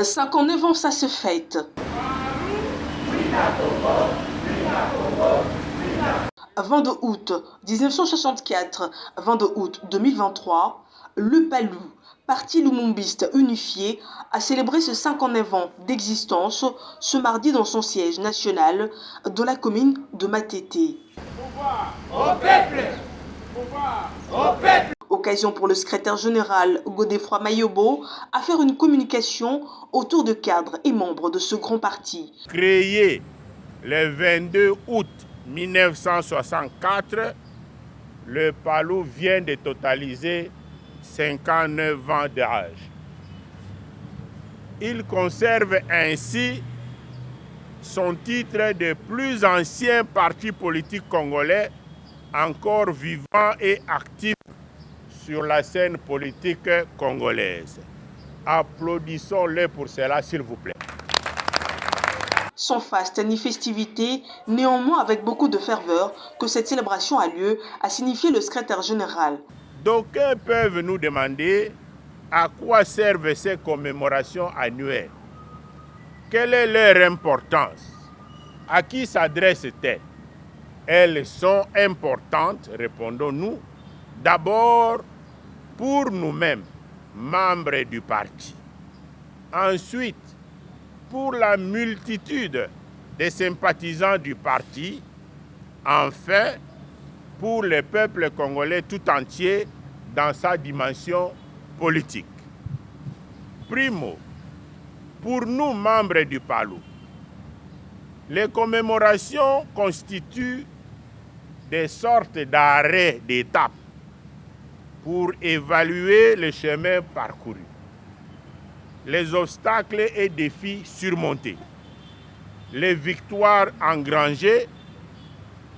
59 ans, ça se fête. 22 août 1964, 22 août 2023, le Palou, parti lumumbiste unifié, a célébré ses 59 ans d'existence ce mardi dans son siège national dans la commune de Matete. Pouvoir au peuple! Pouvoir au peuple! Occasion pour le secrétaire général Godefroid Mayobo à faire une communication autour de cadres et membres de ce grand parti. Créé le 22 août 1964, le Palou vient de totaliser 59 ans d'âge. Il conserve ainsi son titre de plus ancien parti politique congolais encore vivant et actif sur la scène politique congolaise. Applaudissons-le pour cela, s'il vous plaît. Sans faste ni festivité, néanmoins avec beaucoup de ferveur que cette célébration a lieu, a signifié le secrétaire général. D'aucuns peuvent nous demander à quoi servent ces commémorations annuelles. Quelle est leur importance? À qui s'adressent-elles? Elles sont importantes, répondons-nous, d'abord pour nous-mêmes, membres du parti. Ensuite, pour la multitude des sympathisants du parti. Enfin, pour le peuple congolais tout entier dans sa dimension politique. Primo, pour nous, membres du Palou, les commémorations constituent des sortes d'arrêts d'étape pour évaluer le chemin parcouru, les obstacles et défis surmontés, les victoires engrangées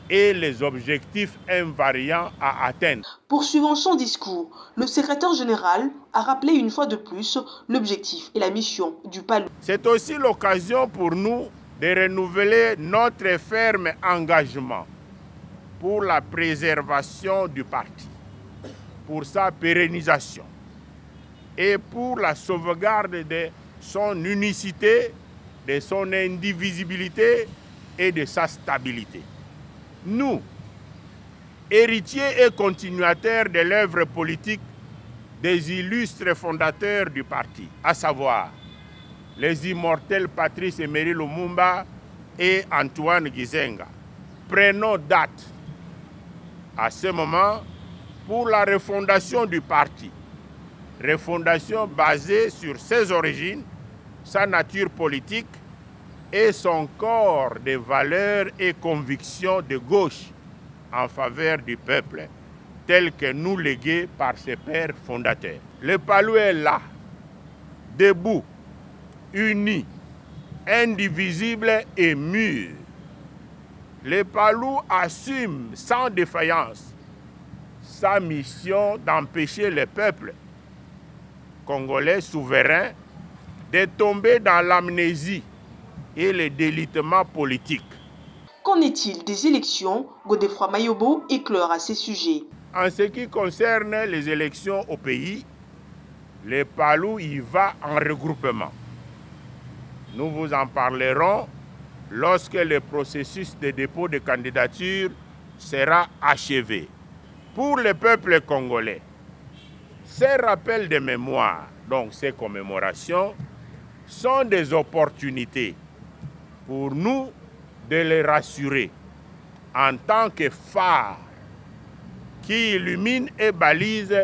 et les objectifs invariants à atteindre. Poursuivant son discours, le secrétaire général a rappelé une fois de plus l'objectif et la mission du Palou. C'est aussi l'occasion pour nous de renouveler notre ferme engagement pour la préservation du parti, pour sa pérennisation et pour la sauvegarde de son unicité, de son indivisibilité et de sa stabilité. Nous, héritiers et continuateurs de l'œuvre politique des illustres fondateurs du parti, à savoir les immortels Patrice Emery Lumumba et Antoine Gizenga, prenons date à ce moment pour la refondation du parti. Refondation basée sur ses origines, sa nature politique et son corps de valeurs et convictions de gauche en faveur du peuple, tel que nous légués par ses pères fondateurs. Le Palou est là, debout, uni, indivisible et mûr. Le Palou assume sans défaillance sa mission d'empêcher le peuple congolais souverain de tomber dans l'amnésie et le délitement politique. Qu'en est-il des élections? Godefroid Mayobo éclaire à ces sujets. En ce qui concerne les élections au pays, le Palou y va en regroupement. Nous vous en parlerons lorsque le processus de dépôt de candidature sera achevé. Pour le peuple congolais, ces rappels de mémoire, donc ces commémorations, sont des opportunités pour nous de les rassurer en tant que phare qui illumine et balise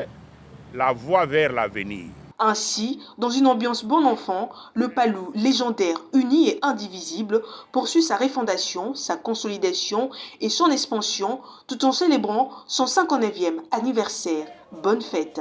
la voie vers l'avenir. Ainsi, dans une ambiance bon enfant, le Palou, légendaire, uni et indivisible, poursuit sa refondation, sa consolidation et son expansion tout en célébrant son 59e anniversaire. Bonne fête!